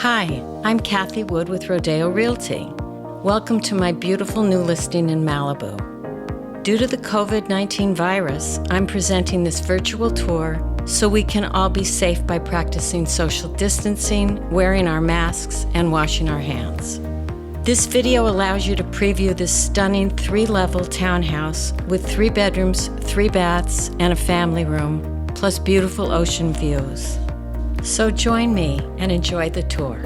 Hi, I'm Kathy Wood with Rodeo Realty. Welcome to my beautiful new listing in Malibu. Due to the COVID-19 virus, I'm presenting this virtual tour so we can all be safe by practicing social distancing, wearing our masks, and washing our hands. This video allows you to preview this stunning 3-level townhouse with 3 bedrooms, 3 baths, and a family room, plus beautiful ocean views. So join me and enjoy the tour.